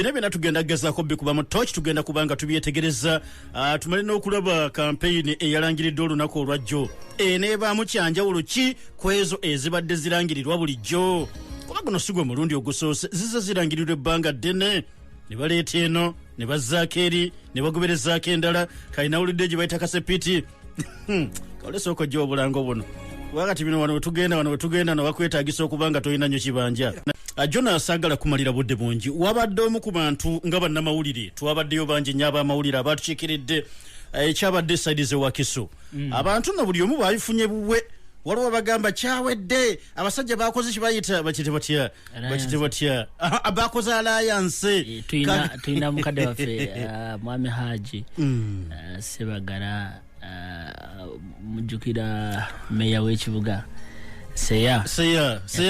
bina tugenda gezaako bikuba mu torch tugenda kubanga tubyetegereza tumale n'okulaba campaign eyalangiridde olunaku olwajjo eneebaamu kyanjawulo ki kwezo ezibadde zirangirirwa bulijjo kuba guno sigwe mulundi ogusoose zize zirangirirwa ebbanga ddene ne baleeta eno ne bazzaako eri ne bagoberezaako endala kalinawulidde gye bayita kasepiti kawulesooka ojja obulango buno wakati bino wano wetugenda nobakwetaagisa okuba nga tolina nnyo kibanja Jona sagala kumalira budde bungi wabadde omu ku bantu nga bannamawulire twabaddeyo bangi nnyo abamawulire abatukikiridde ekyabadde sides ewakiso abantu na buli omu baabifunye buwe waliwo bagamba kyawedde abasajja bakoze kibayita bakite batya abakoze alliance tuyina mukadde waffe mwami Haji Sebagala mujjukira meya w'ekibuga seya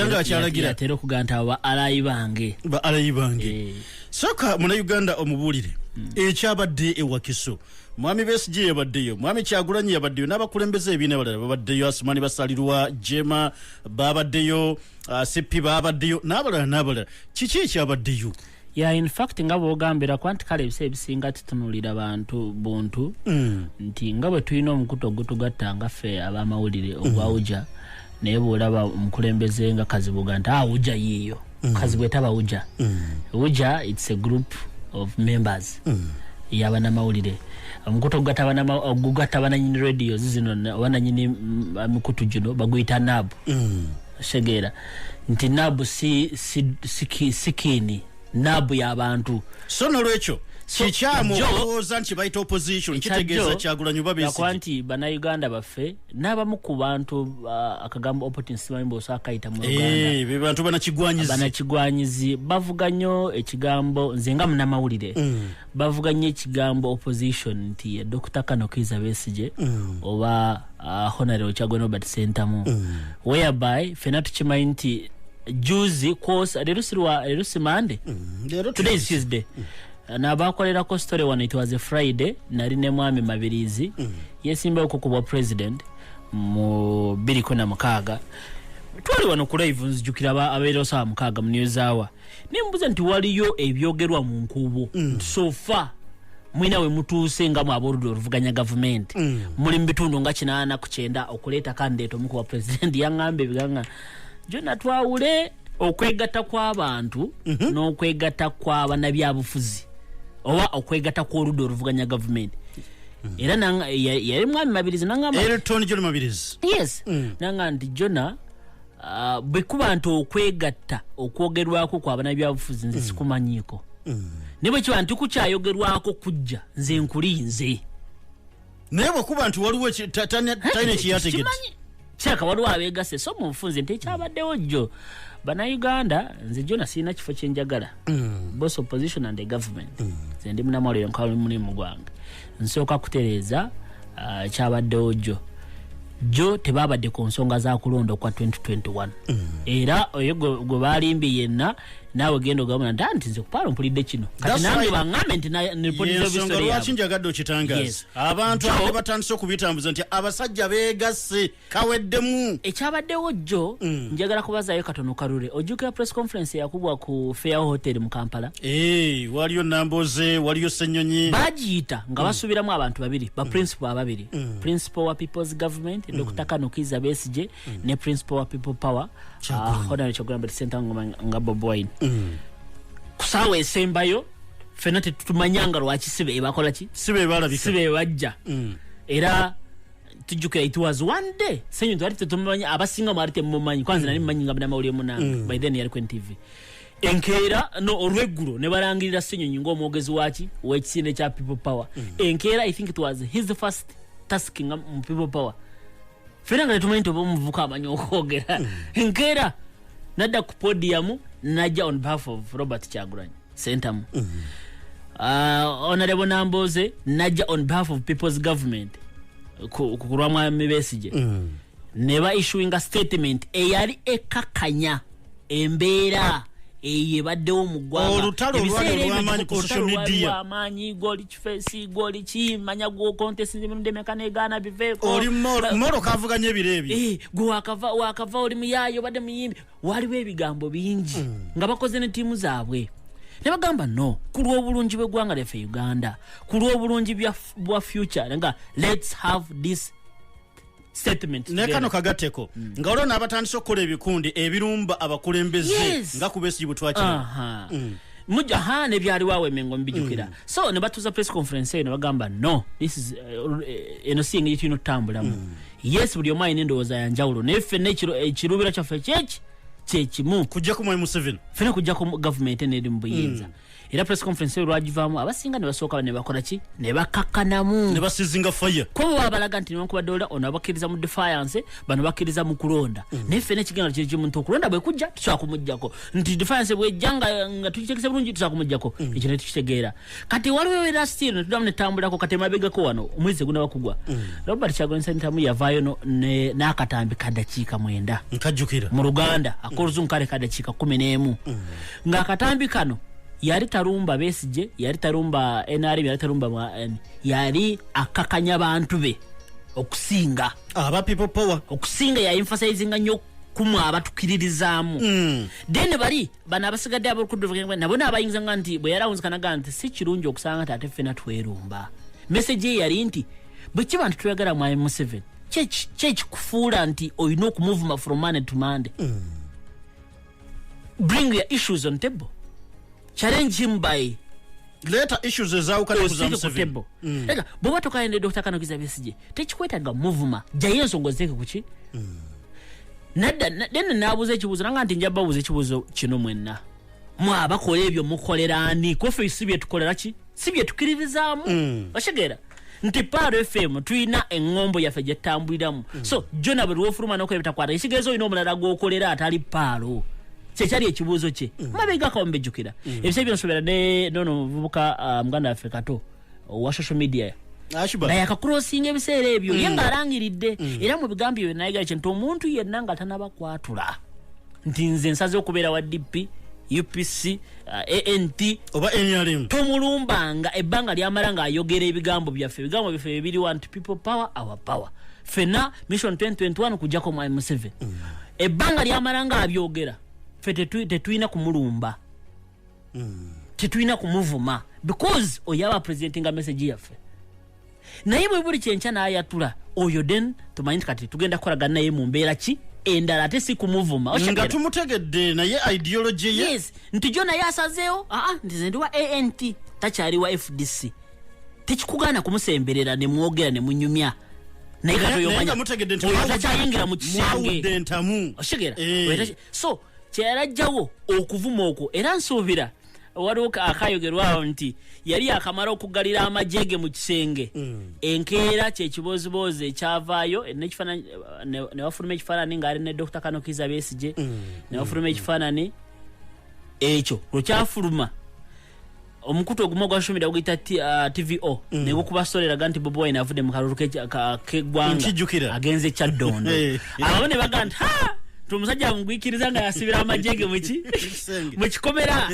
nga akyalagira atera okuganta alayi bange soka muna Uganda omubuulire ekyabadde ewakiso mwami Besigye yabaddeyo mwami Kyagulanyi yabaddeyo n'abakulembeze ebiina balala babaddeyo Asumani Basalirwa Jema babaddeyo Sipi babaddeyo n'abalala kiki ekyabaddeyo in fact nga bwogambira kwanti kale ebisa ebisinga tutunulira bantu buntu nti nga bwe tulina omukutu ogutugatta nga ffe abamawulire ogwawuja naye bwolaba omukulembeze nga Kazibuga nti awuja yiiyo Kazibwe taba uja uja it's a group of members y'abanamawulire omukutu ogugatta bananyini radio zino bananyini mikutu gino baguyita nabu segera nti nabu sikini nabu y'abantu so nolwekyo kikyamu olowooza nti bayita opposition kitegeeza Kyagulanyi Besigye kwanti bannayuganda baffe n'abamu ku bantu akagambo opportunity simanyi bw'osobola kayita mu Uganda be bantu banakigwanyizi bavuga nnyo ekigambo nze nga munnamawulire bavuga nnyo ekigambo opposition nti Dr. Kano Besigye oba Honorable Kyagulanyi Robert Sentamu whereby ffenna tukimanyi nti juzi course lerusi Monday today is Tuesday n'abakolerako story wano it was a Friday nali ne mwami Mabirizi yesimba okukubwa president mu 2016 twali wano ku live nzijukira abeera osawa mukaaga mu news hour nimbuza nti waliyo ebyogerwa mu nkubo so far mwina we mutuuse nga mu abordo oluvuganya government muli mu bitundu nga 8 ku 9 okuleeta candidate omukuba president yangambe biganga jona twawule okwegatta kw'abantu n'okwegatta kw'abannabyabufuzi oba okwegatta kw'oludda oluvuganya government era yali mwami Mabirizi nangamba Elton John Mabirizi yes nanga nti Jona bwe kuba nti okwegatta okwogerwako kw'abannabyabufuzi nze sikumanyiko ne bwe kiba nti kukyayogerwako kujja nze nkulinze naye bwe kuba nti waliwo talina kiyategedde kyaka waliwo abeegase so mu bufunze nti ekyabaddewo jjo bannayuganda nze Jona sirina kifo kyenjagala both opposition and the government nze ndi munamawulire nkali mulimu gwange nsooka kutereeza kyabaddewo jjo tebabadde ku nsonga za kulonda kwa 2021 era oyo gwe balimbi yenna naawe genda ogabona nti nze kupaala mpulidde kino kati nange baŋŋambe nti niripoteza ebisole yabo lwaki njagadde okitangaza abantu abo batandise okubitambuza nti abasajja beegasse kaweddemu ekyabaddewo jjo njagala kubazaayo katono kalule ojjukira press conference yakubwa ku Fair Hotel mu Kampala waliyo Namboze waliyo Ssenyonyi bagiyita nga basubiramu abantu babiri ba principal ababiri principal wa People's Government Dr. Kano Besigye ne principal wa People Power Honorable Kyagulanyi Center nga BWIINO kusaawa esembayo ffenna tetumanyanga lwaki sibe bakola ki sibe balabika sibe bajja era tujjukira it was one day senyu twali tetumanya abasinga mwali temumanyi kwanza nali mmanyi nga bannamawulire munange by then yali Queen TV enkeera no olweggulo ne balangirira Ssenyonyi ng'omwogezi waki w'ekisinde kya People Power enkeera I think it was his first task mu People Power ffenna nga tetumanyi nti oba omuvuka amanyi okwogera enkeera nadda ku podium najja on behalf of Robert Kyagulanyi Sentamu Honorable Namboze najja on behalf of People's Government kulwa mwami Besigye ne issuing a statement eyali ekakanya embeera eyebaddewo mu ggwanga olutalo lw'amaanyi ku social media amaanyi goli kifeesi goli kimanya gwo contest ndemeka negana biveeko oli moro kavuganya ebireebye gwe wakava oli muyayo badde muyimbi waliwo ebigambo bingi nga bakoze ne tiimu zaabwe ne bagamba no kulwa obulungi bw'eggwanga lyaffe Uganda kulwa obulungi bwa future nga let's have this statement ne kano kagateko nga olwo n'abatandise okukola ebikundi ebirumba abakulembeze nga ku Besigye butwakira muja ne byali wawe mengo mbijukira so ne batuza press conference ne bagamba no this is eno singi yitino tambulamu yes buli omaine ndoza yanjawulo nefe nekirubira kyaffe kyekimu kujja ku Mwai 7 fena kujja ku government ne mbuyinza era press conference lwagivamu abasinga ne basooka ne bakola ki ne bakakkanamu ne basizinga fire ko babalaga nti nkuba dola ono abakiriza mu defiance bano bakiriza mu kulonda nefe nekigenda kye muntu okulonda bwe kujja tusakumujjako nti defiance bwe janga nga tukitekese bulungi tusakumujjako ekyo ne tukitegeera kati waliwo era still ne tudamu ne tambulako kati mabega ko wano omwezi guna bakugwa Robert Kyagulanyi Ssentamu yavayo n'akatambi kadakiika 9 nkajjukira mu Ruganda akoruzu nkale kadakiika 11 nga akatambi kano yali tarumba Besigye yali tarumba NRM yali tarumba yali akakanya bantu be okusinga aba people power okusinga ya emphasizing nnyo kumwa abatukiririzaamu then bali bana abasigadde abakuduvuga nabona abayinza nganti bwe yarawunzikana ganti si kirungi okusanga tate fena twerumba message yali nti bwe kibantu tuyagala Mwai 7 church kufuula nti oyina okumuvuma from Monday to Monday bring your issues on table challenge him by later issues ezawukana kuzamu 7 ega boba tokaende Dr. Kano Kiza Besigye tekikwetaga muvuma jaye ensonga zeke kuki nadda nabuze ekibuzo nanga nti njaba buze ekibuzo kino mwenna mwabakola ebyo mukolerani kofe sibye tukolera ki sibye tukiririzaamu bashegera nti Paro FM tuina engombo yaffe gye tambuliramu so Jona bwe wofuruma nokwebita kwata isigezo ino omulala gwokolera atali Paro kyali ekibuuzo kye mabega kawambejjukira ebise byonsobera nono vubuka muganda waffe Kato wa social media naye akakrossinga ebiseera ebyo ye nga alangiridde era mu bigambo ebyo nayiga kintu omuntu yenna nga tanabakwatula nti nze nsaze okubeera wa DP UPC ANT oba NRM tomulumbanga ebbanga lyamala nga ayogera ebigambo byaffe bibiri want people power our power fena mission 2021 kujjako Mwai 7 ebbanga lyamala nga abyogera fete tetuina kumulumba tetuina kumuvuma because oyaba presenting a message yaffe naye bwe buli kyencha n'ayatula oyo den tumanyi kati tugenda kukolagana naye mu mbeera ki endala ate si kumuvuma nga tumutegedde naye ideology ye yes nti Jona yasazeewo nti ndi wa ANT takyali wa FDC tekikugaana kumusemberera ne mwogera ne munyumya naye katoyomanya mutegedde nti takyayingira mu kisenge entamu oshegera so kyerajjawo okuvuma okwo era nsuubira waliwo akayogerwawo nti yali akamala okugalira amajege mu kisenge enkeera kyekibozibozi ekyavaayo ne wafuluma ekifaanani ng'ali ne Dr. Kano Kiza Besigye ne wafuluma ekifaanani ekyo lwekyafuluma omukutu ogumu ogwa social media guyita TVO ne gukubasoleraga nti BWIINO avudde mu kalulu k'eggwanga agenze Kyaddondo abo ne baga nti tumusajja mugwikiriza nga yasibira amajege mukikomera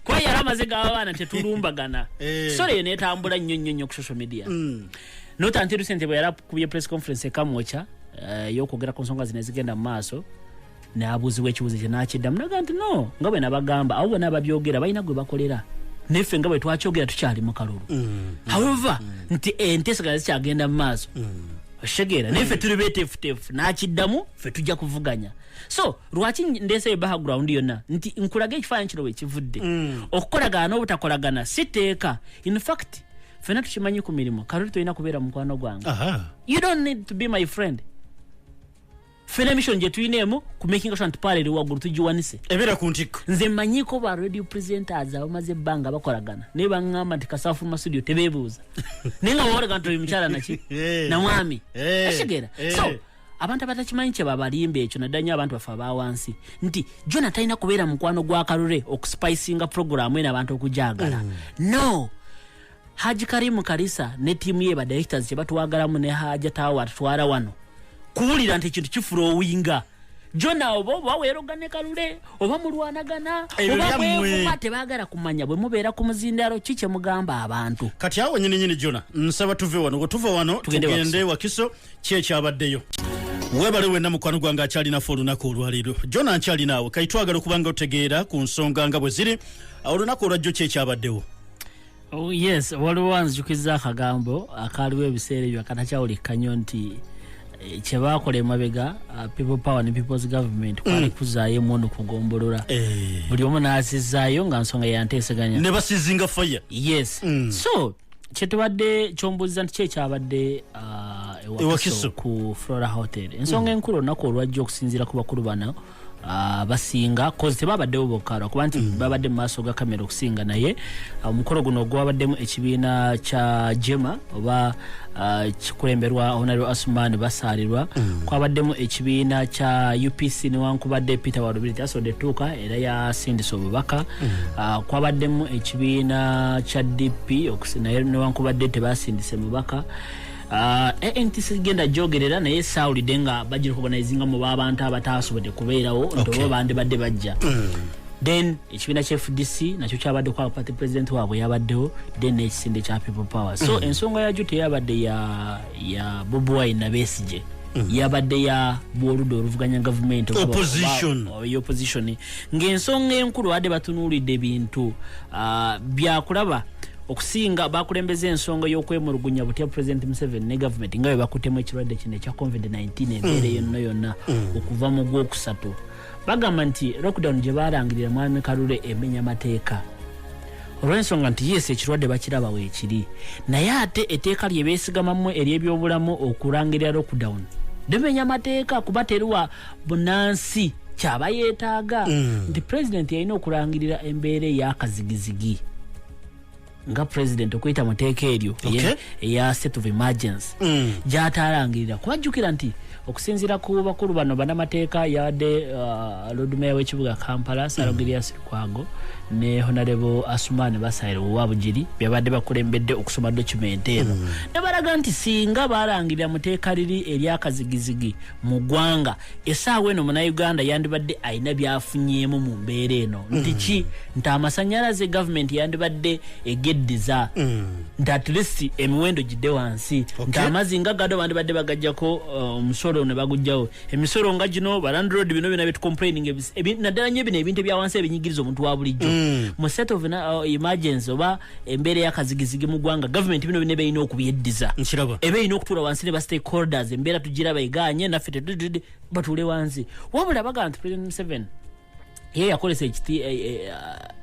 kwa yali amaze g'abaana tetulumbagana sore yo netambula nnyo ku social media notanti recent bwe yarakubye press conference ekamwocha yokwogera ku nsonga zino ezigenda mu maaso n'abuuzibwa ekibuuzo kye n'akiddamu naga nti no nga bwe nabagamba abo bonna ababyogera balina gwe bakolera neffe nga bwe twakyogera tukyali mu kalulu however nti enteesaganya zikyagenda mu maaso oshegera nefe tuli betefutefu nakiddamu fe tujja kuvuganya so lwaki ndese background yonna nti nkulaga ekifaananyi kino bwe kivudde okukolagana n'obutakolagana siteeka in fact fena tukimanyi ku mirimu kalulu tolina kubeera mukwano gwange you don't need to be my friend fena mission gye tuyineemu ku making sure nti parere waggulu tugiwanise ebeera ku ntikko nze manyiko ba radio presenters abamaze ebbanga bakolagana naye baŋŋamba nti kasaafu mu studio tebeebuuza naye nga bawolega nti oyo mukyala naki na mwami ashegera so abantu abatakimanyi kye babalimba ekyo naddala nnyo abantu baffe abawansi nti Jona talina kubeera mukwano gwa kalule okuspicinga programu eno abantu okujagala no Haji Karimu Karisa ne tiimu ye ba directors kye batuwagalamu ne Haja Tawo atutwala wano kuwulira nti ekintu kifulowinga Jona oba weerogane kalule oba mulwanagana oba bwevuma tebaagala kumanya bwe mubeera ku muzindalo ki kye mugamba abantu kati awo nyini Jona nsaba tuve wano bwe tuva wano tugende Wakiso ki ekyabaddeyo webale wenna mukwano gwange akyalinafe olunaku olwaleero jona nkyalinawe kaitwagala okubanga otegeera ku nsonga nga bwe ziri olunaku olwajjo kyekyabaddewo. Oh, yes, waliwo anzijukiza akagambo akaliwo ebiseera ebyo akatakyawulikka nnyo nti kyebakola emabega people power ne people's government kwali kuzaayo emundu kugombolola buli omu n'azizaayo nga nsonga yanteeseganya ne basizinga fire. Yes. So kyetubadde kyombuuza nti kyekyabadde ewakiso ku Flora Hotel ensonga enkulu olunaku olwajja okusinziira ku bakulu bano basinga kozi tebabaddewo bokka kuba nti babadde mu maaso ga kamera okusinga naye omukolo guno ogwabaddemu ekibiina kya jema oba kikulemberwa Honorable Asumani basaalirwa kwabaddemu ekibiina kya UPC newankubadde Peter Warubiri asodde tuuka era yasindisa obubaka kwabaddemu ekibiina kya DP naye newankubadde tebasindise mubaka NTC genda jogerera naye sawulidde nga bajja okubonayizinga mu abantu abatasobodde kubeerawo ntobo bandi badde bajja. Then ekibiina kya FDC nakyo kyabadde kwa party president waabwe yabaddewo then ekisinde kya people power. So ensonga yajjo teyabadde ya BWIINO Besigye yabadde ya bwoludo oluvuganya government opposition ng'ensonga enkulu adde batunuulidde ebintu byakulaba okusinga bakulembeza ensonga y'okwemulugunya butya President Museveni ne government nga bwe bakutemu ekirwadde kino ekya COVID-19 embeera yonna okuva mu Gwokusatu. Bagamba nti lockdown gye balangirira Mwami Kalule emenya amateeka olw'ensonga nti yes ekirwadde bakiraba weekiri naye ate etteeka lye beesigamamu ery'ebyobulamu okulangirira lockdown limenya amateeka kuba teriwa bunansi kyaba yeetaaga nti president yalina okulangirira embeera ey'akazigizigi nga president okuyita muteeka eryo eya state of emergency gy'atalangirira kubajjukira nti okusinziira ku bakulu bano banamateeka yadde Lord Mayor w'ekibuga Kampala Sarogirias Lukwago ne Honorable Asumani basaire owabugiri byabadde bakulembedde okusoma document eno ne balaga nti singa balangirira muteeka liri eryakazigizigi mu ggwanga essaawa eno Munnayuganda yandibadde ayina byafunyeemu mu mbeera eno nti ki nti amasannyalaze government yandibadde egeddiza nti at least emiwendo gidde wansi nti amazzi nga gado bandibadde bagajjako omusolo ne bagujjawo emisolo nga gino balandroad bino bina betucomplaining naddala nnyo bino ebintu ebyawansi ebinyigiriza omuntu wa bulijjo mu state of emergency oba embeera y'akazigizigi mu ggwanga government bino bine beerina okubyeddiza ebeerina okutuula wansi ne ba stakeholders embeera tugiraba eganye naffe batuule wansi wabula baga nti President Museveni ye yakolesa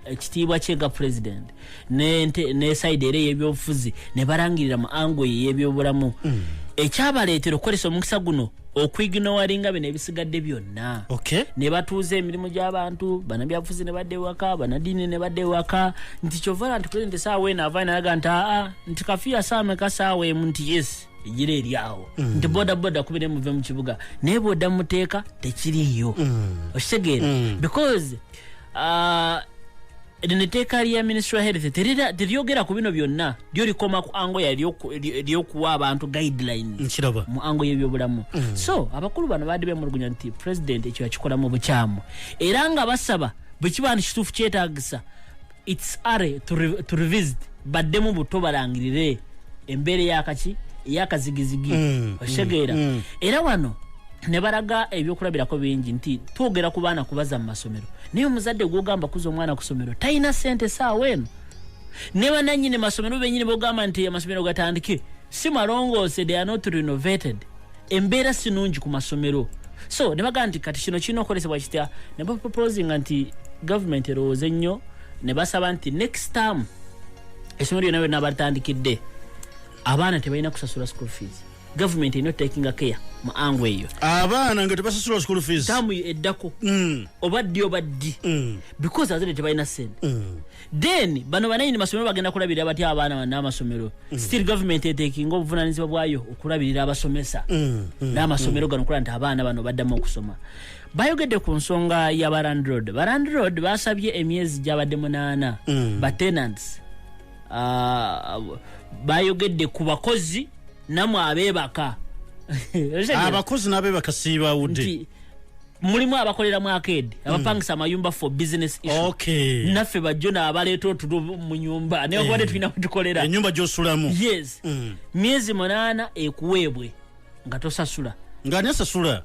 ekitiibwa kyega president ne side era y'ebyobufuzi ne balangirira mu ango y'ebyobulamu ekyabaleetera okukolesa omukisa guno okwiginoowalinga bino ebisigadde byonna ne batuuza emirimu gy'abantu banabyabufuzi ne badde waka banadiini ne badde waka nti kyovala nti president saawa eno avayo nalaga nti nti kafiya saameka saawa emu nti yes egira eri awo nti bodaboda kubire muve mu kibuga naye bwodda muteeka tekiriiyo okitegeera because eneteeka lya Ministry of Health teryogera ku bino byonna lyo likoma ku ango ly'okuwa abantu guidelines mu ango y'ebyobulamu so abakulu bano baadde bemulugunya nti president ekyo yakikola mu bukyamu era nga basaba bwe kiba nti kituufu kyetaagisa its are to revisit baddemu buto balangirire embeera eyakazigizigi okitegeera era wano ne balaga ebyokulabirako bingi nti twogera ku baana kubaza mu masomero naye omuzadde gw'ogamba kuza omwana ku ssomero talina ssente saawa eno ne banannyini masomero bennyini bogamba nti amasomero gatandike si malongoose they are not renovated embeera si nnungi ku masomero so ne bagamba nti kati kino kirina okukolesebwa kitya ne baproposinga nti government erowooze ennyo ne basaba nti next term essomero lyonna byonna batandikidde abaana tebalina kusasula school fees government is not taking a care mu ango eyo abaana nga tebasasula school fees tamu eddako obaddi because azade tebalina sente then bano banayini masomero bagenda kulabirira batya abaana n'amasomero still government taking obuvunaanyizibwa bwayo okulabirira abasomesa n'amasomero gano okulaba nti abaana bano baddamu okusoma bayogedde ku nsonga ya balandroad basabye emyezi gyabadde 8 batenants bayogedde ku bakozi namwe abeebaka abakozi n'abeebaka siibawudde mulimu abakolera mu arcade abapangisa amayumba for business issue naffe bajjo n'abaleeta otulo mu nyumba naye okubadde tulina kutukolera ennyumba gy'osulamu yes myezi 8 ekuweebwe nga tosasula ngani asasula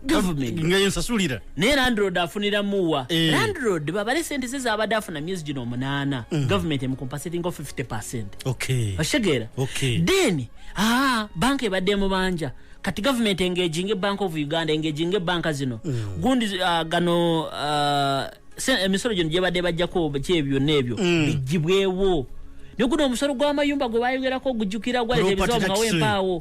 government ngaye nsasulira ne landlord afunira muwa landlord babale sente ze zabadde afuna myezi gino 8 government emcompensating 50%. okay ashegera okay then bank ebadde mu banja kati government engaging Bank of Uganda engaging banka zino gundi gano emisolo gino gye badde bajjako kyebyo nebyo bijibwewo nokuno omusolo gw'amayumba gwe bayogerako gujjukira gwali ebizo nga wempaawo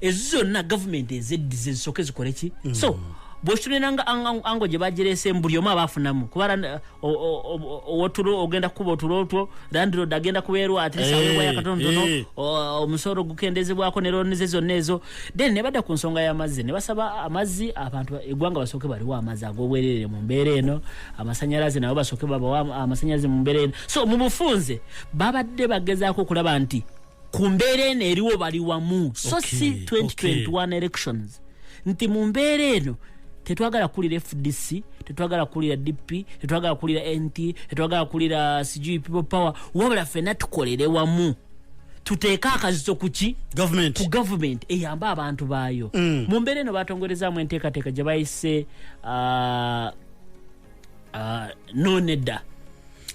ezonna government ezeddize zisoke zikole ki so bw'otunenanga ango gye bagirese buli omu abafunamu kubala otulo ogenda kuba otulo landlord agenda kubeerwa atlisa wewa yakatonotono omusolo gukendezebwako ne loan ze zonna ezo then ne badda ku nsonga y'amazzi ne basaba amazzi abantu eggwanga basooke baliwo amazzi ag'obwerere mu mbeera eno amasanyalaze nabo basooke babawa amasanyalaze mu mbeera eno so mu bufunze babadde bagezaako okulaba nti ku mbeera eno eriwo bali wamu so si 2021 elections nti mu mbeera eno tetwagala kulira FDC tetwagala kulira DP tetwagala kulira NT tetwagala kulira CG people power wabula fena tukolere wamu tuteeka akazizo kuki government ku government eyamba abantu bayo mu mbeera eno batongorezamu enteekateeka gye bayise no nedda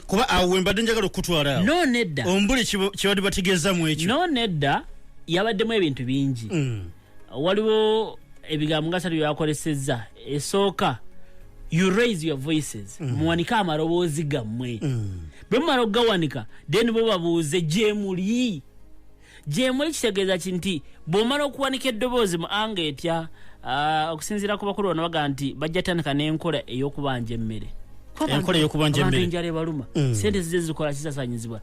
kuba awe mbadde njagala okutwala no nedda ombuli kibadde bategeezamu ekyo no nedda yabaddemu ebintu bingi waliwo ebigambo nga satu yakolesezza esooka you raise your voices muwanika amaloboozi gammwe bwe mumala okugawanika then bo babuuze gyemuli kitegeeza kinti bw'omala okuwanika eddoboozi mu anga etya okusinziira ku bakulu bano baga nti bajja tandika n'enkola ey'okubanja emmere enkola ey'okubanja emmere abantu enjala ebaluma sente zize zikola kisasanyizibwa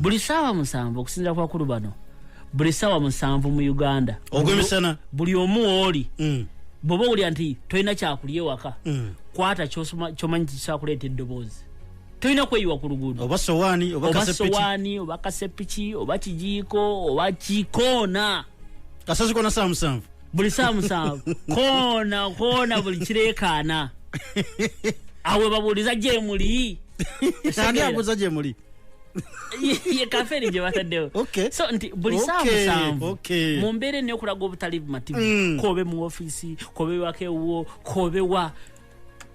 buli ssaawa 7 okusinziira ku bakulu bano buli ssaawa 7 mu Uganda ogwemisana buli omu oli bwoba owulira nti tolina kyakulya ewaka kwata kyomanyi kikyakuleeta eddoboozi tolina kweyiwa ku luguudo oba sowaani oba kasepiki oba kijiiko oba kikoona kasazikoona saa 7 buli saa 7 koona buli kireekaana awe babuuliza gyemuli ani abuuza gyemuli ye kaferi gye bataddewo so nti buli saa 7 mu mbeera eno okulaga obutali bumativu kobe mu ofiisi kobe wakewo kobe wa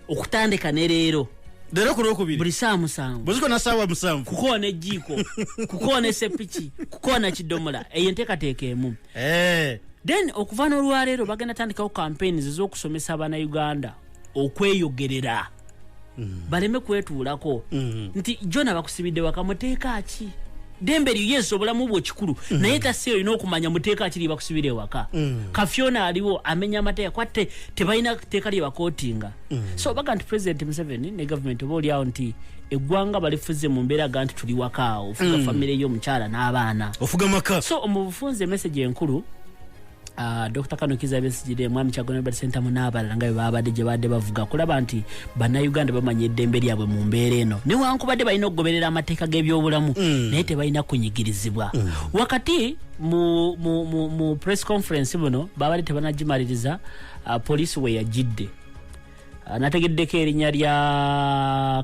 okutandika ne leero ku lwokubiri buli saa 7 buzikona saawa 7 kukoona ejjiiko kukoona esepiki kukoona kidomola eyo enteekateeka emu then okuva n'olwaleero bagenda tandikawo campaigns ez'okusomesa Abanayuganda okweyogerera baleme kwetuulako nti jona bakusibidde waka muteeka ki dembe lyo yeso obulamu bwo kikulu naye taseyo ino okumanya muteeka kiri bakusibire waka Kafyona aliwo amenya amateeka kwatte tebalina teeka lye bakootinga so baga nti President Museveni ne government boli awo nti eggwanga balifuze mu mbeera ga nti tuli waka ofuga family y'omukyala n'abaana ofuga maka so omubufunze message enkulu Dr. Kano Kiza Besigye mwami Kyagono Bad Center munabala nga babadde gye badde bavuga kulaba nti Bannayuganda bamanye eddembe lyabwe mu mbeera eno ne wankubadde balina okugoberera amateeka g'ebyobulamu naye tebalina kunyigirizibwa wakati mu press conference buno babadde tebanagimaliriza poliisi we yagidde nategeddeko erinnya lya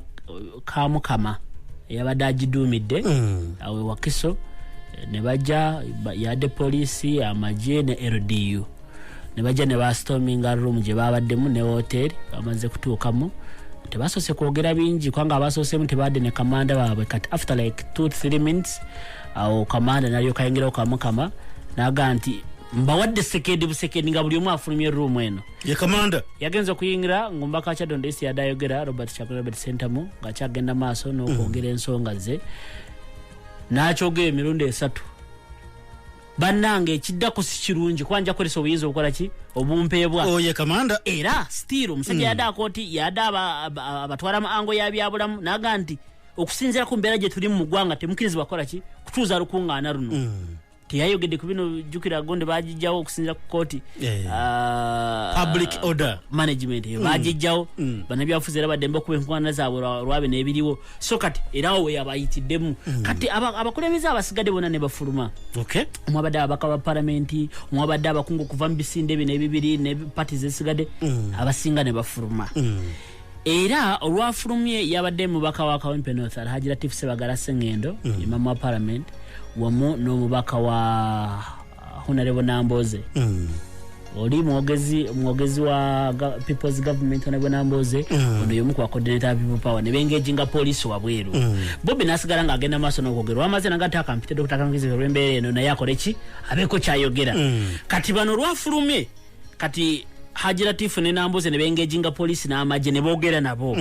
Kamukama eyabadde agiduumidde awe Wakiso ne bajja yadde poliisi amagye ne LDU ne bajja ne bastorminga room gye babaddemu ne hotel bamaze kutuukamu tebasoose kwogera bingi kubanga abasooseemu tebadde ne kamanda baabwe kati after like 2-3 minutes awo kamanda nalyoka yingirawo Kamukama naga nti mbawadde busekendi nga buli omu afulumye room eno ye kamanda yagenza okuyingira ng'omubaka Kyadondo East yadde ayogera Robert Kyagulanyi Robert Sentamu ng'akyagenda maaso n'okwogera ensonga ze n'akyogera emirundi 3 bannange ekiddako si kirungi kwanja kolesa obuyinza obukola ki obumpeebwa oye kamanda era still omusajja yadde akooti yadde abatwala mu ango y'abyabulamu naga nti okusinziira ku mbeera gye tuli mu ggwanga temukirizibwa kukola ki kutuuza lukungaana luno teyayogedde ku bino jjukira gonde bagijjawo okusinziira ku kooti public order management eyo bagijjawo bannabyabufuzi era baddembe okuba enkuŋŋaana zaabwe lwabe n'ebiriwo so kati era awo yabayitiddemu kati abakulembeze abasigadde bonna ne bafuluma omwabadde ababaka ba palamenti omwabadde abakungu okuva mu bisinde bino ebibiri ne pati zesigadde abasinga ne bafuluma era olwafulumye yabadde mubaka wa Kawempe North Alhaji Latif Sebagala Sengendo imama wa parliament wamu n'omubaka wa Honorable Namboze oli mwogezi wa people's government ne bonamboze ono yomu kwa coordinator people power ne bengejinga police wabweru Bobi nasigala nga agenda maso n'okwogera amaze nagata akampite Dr. Kangizi Rwembe eno naye akoleki abeko kyayogera kati bano lwafulumye kati Haji Latifu ne namboze ne bengejinga police na amaje ne bogera nabo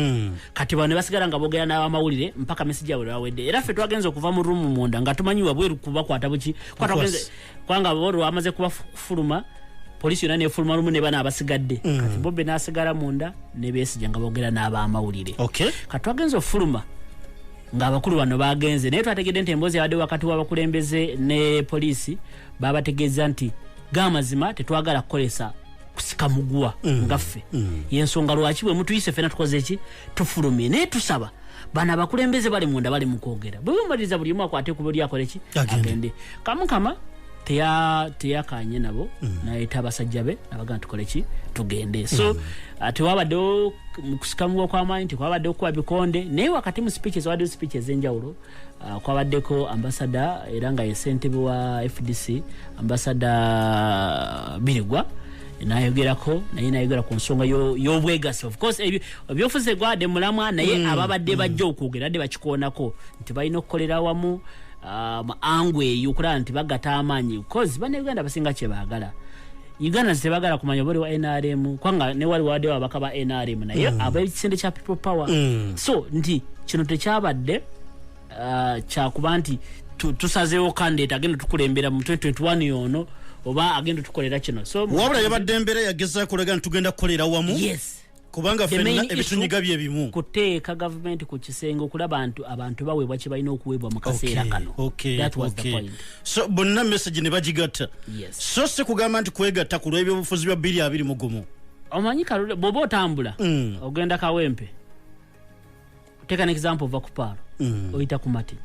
kati bano basigala nga bogera na amawulire mpaka message yawe awedde era fe twagenze okuva mu room munda nga tumanyiwa bweru kuba kwata buki kwatagenze kwanga boro amaze kuba fuluma police yona ne fuluma rumu ne bana abasigadde kati Bobi nasigala munda ne Besigye nga bogera n'aba amawulire kati twagenze ofuluma nga abakulu bano bagenze naye twategedde nti emboozi yabadde wakati w'abakulembeze ne police babategeeza nti gamazima tetwagala kukolesa kusika mugwa ngaffe yensonga lwaki bwe mutuyise fena tukoze ki tufulumye naye tusaba bana abakulembeze bali munda bali mukwogera bwe bumaliza buli omu akwate ku buli akole ki agende kamukama teyakanye nabo nayeta abasajja be nabaga tukole ki tugende so tewabaddewo kusikamugwa kw'amaanyi tekwabaddewo kuba bikonde naye wakati mu speeches waddewo speeches enjawulo kwabaddeko ambasada era nga ye ssentebe wa FDC ambasada Birigwa nayogerako naye nayogera ku nsonga y'obwegasi of course ebyofuze gwade mulamwa naye ababadde bajja okwogera dde bakikoonako nti balina okukolera wamu angwe eyo nti bagata amaanyi because bannayuganda basinga kye baagala Uganda zitebagala kumanya buli wa NRM kwanga ne wali wadde wabaka ba NRM naye ab'ekisende kya people power so nti kino tekyabadde kyakuba nti tusazeewo candidate agenda tukulembera mu 2021 yono oba agenda tukolera kino so wabula yabadde embera yageza kulaga ntugenda kukolera wamu yes kubanga fenna ebitunyiga bye bimu kuteeka government ku kisenge okulaba abantu baweebwa kye balina okuweebwa mu kaseera kano that was the point so bonna message ne bagigatta so se kugamba nti kwegatta ku lw'ebyobufuzi bya 2021 omanyi kalule bw'oba otambula ogenda Kawempe teeka n'example ova ku Paalo oyita ku Martin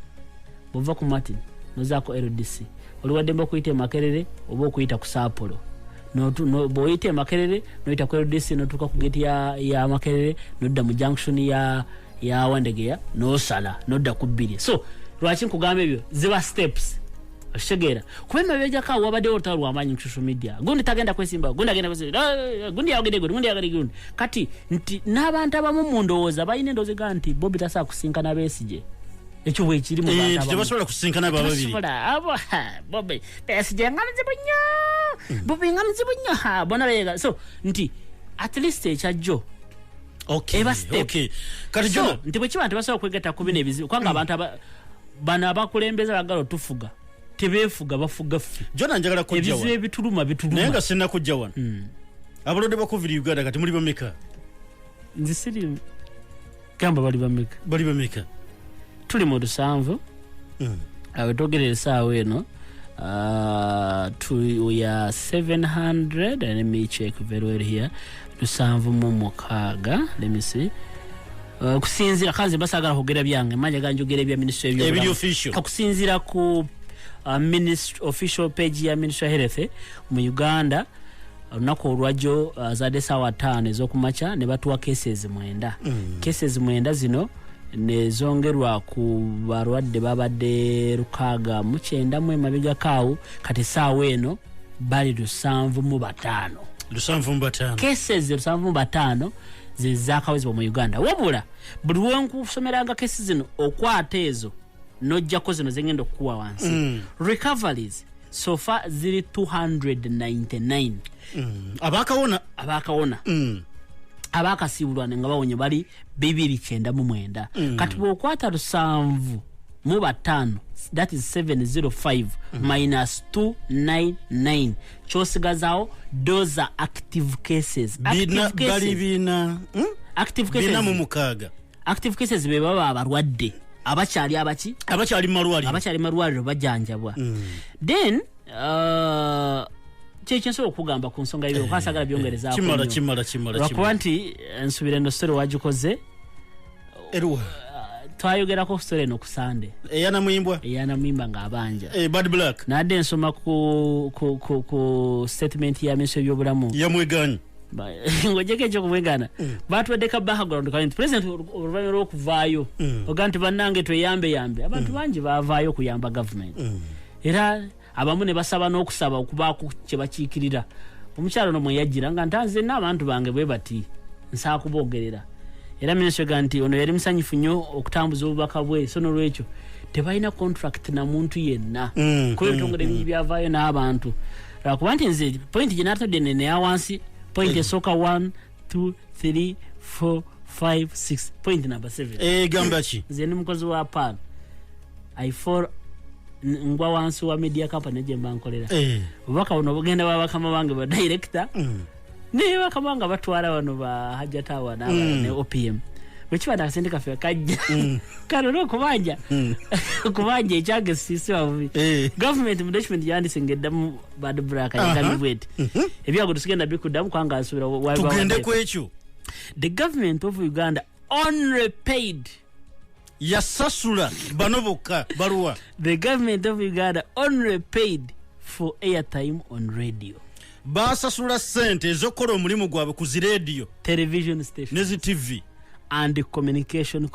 bw'ova ku Martin nozaako LDC oliwaddemba okuyita Makerere oba okuyita ku Saapolo bw'oyita Makerere noyita ku LDC notuuka ku gate ya Makerere nodda mu junction ya Wandegeya nosala nodda ku bbiri so lwaki nkugamba ebyo ziba steps okitegeera kuba emabegako awo wabaddewo olutalo lw'amaanyi mu social media gundi tagenda kwesimba gundi agenda kwesimba gundi yawagedde gundi yagala gundi kati nti n'abantu abamu mu ndowooza balina endowooza ega nti Bobi tasobola kusinkana Besigye ekyo bwe kiri mu bantu tebasobola kusinkana bababiri Bobi Besigye nga muzibu nnyo Bobi nga muzibu nnyo bona beega so nti at least ekyajjo eba step kati so nti bwe kiba nti basobola okwegatta ku bino ebizibu kubanga abantu bano abakulembeze bagala otufuga tebefuga bafuga ffe jona njagala kujja ebizibu ebituluma naye nga sinna kujja wano abalonde bakuvira Uganda kati muli bameka nzi siri gamba bali bameka tuli mu 7 abatogerera essaawa eno we are 700 and let me check very well here 7 let me see kusinzira kanze basagala kugera byange manja ganjogera bya ministry ebyo official kusinzira ku ministry official page ya ministry health mu Uganda olunaku olwajjo zadde saawa 5 ez'okumakya ne batuwa cases 9 cases 9 zino nezongerwa ku balwadde babadde 609 mu emabega kaawo kati saawa eno bali 705 cases 705 zezakawezibwa mu Uganda wabula buli wenkusomeranga cases zino okwata ezo nojjako zino zengenda okukuwa wansi recoveries so far ziri 299 abakawona abakasibulwa nga bawonye bali 299 kati bwokwata 705 that is 705 minus 299 kyosigazawo those are active cases active cases be baba abalwadde abakyali malwaliro bajjanjabwa then kyekyensobola okugamba ku nsonga y'ebyo kwasagala byongereza kimala kuba nti nsubira eno story wagikoze twayogerako story eno ku Sunday eyanamuyimbwa ng'abanja Bad Black nadde nsoma ku statement ya ministry y'ebyobulamu yamweganyi ngojeko ekyokumwegana batwaddeka background kandi president oluvannyuma lw'okuvaayo oga nti bannange tweyambe abantu bangi baavaayo okuyamba government era abamu ne basaba n'okusaba okubaako kye bakiikirira omukyalo no mweyajira nga ntanze n'abantu bange bwe bati nsaa kubogerera era minisitule ganti ono yali musanyufu nnyo okutambuza obubaka bwe so n'olwekyo tebalina contract na muntu yenna kuba ebitongole bingi byavaayo n'abantu lwakuba nti nze point gye naatadde nene ya wansi point esooka 1 2 3 4 5 6 point number 7 gamba ki nze ni mukozi wa pan I fall ngwa wansi wa media company gye mba nkolera obubaka buno bugenda babakama bange ba director ne bakabanga batwala wano ba hajatawa ne OPM wekiba akasente kafe kajja kano no kubanja kubanja ekyage sisi wavubi government mu document yandisengedda mu bad braka yakabibwete ebyago tusigenda bikudamu kwanga asubira wa tugende kwekyo the government of Uganda only paid yasasula banoboka baruwa the government of Uganda only paid for airtime on radio basasula sente ezokola omulimu gwabwe ku radio television station nezi TV and communication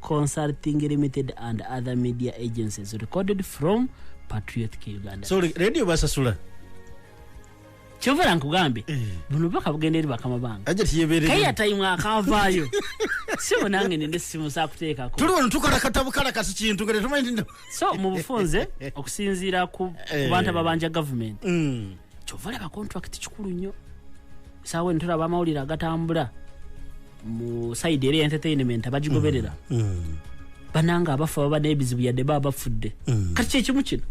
consulting limited and other media agencies recorded from Patriotic Uganda. So radio basasula chovera nkugambe buno baka bugenderi bakama banga ajati yebere kaya time akavayo sio nange nende simu sa kuteeka ko tuliwo ntukala katabu kala kasi kintu ngere tumaindi so mu bufunze okusinzira ku bantu babanja government chovera ka contract kikulu nnyo sawe ntula bamawulira agatambula mu side eri entertainment abajigoberera bananga abafa baba nebizibu yadde baba fudde kati ekimu kino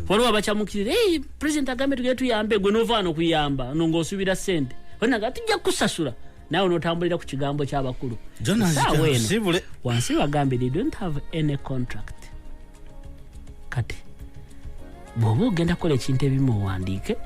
waliwo abakyamukirira president agambe tugende tuyambe gwe novaano kuyamba nongo osubira sente onaga tujja kusasula nawe notambulira ku kigambo ky'abakulu wansi bagambe they don't have any contract kati bw'oba ogenda kukola ekintu ebimu owandiike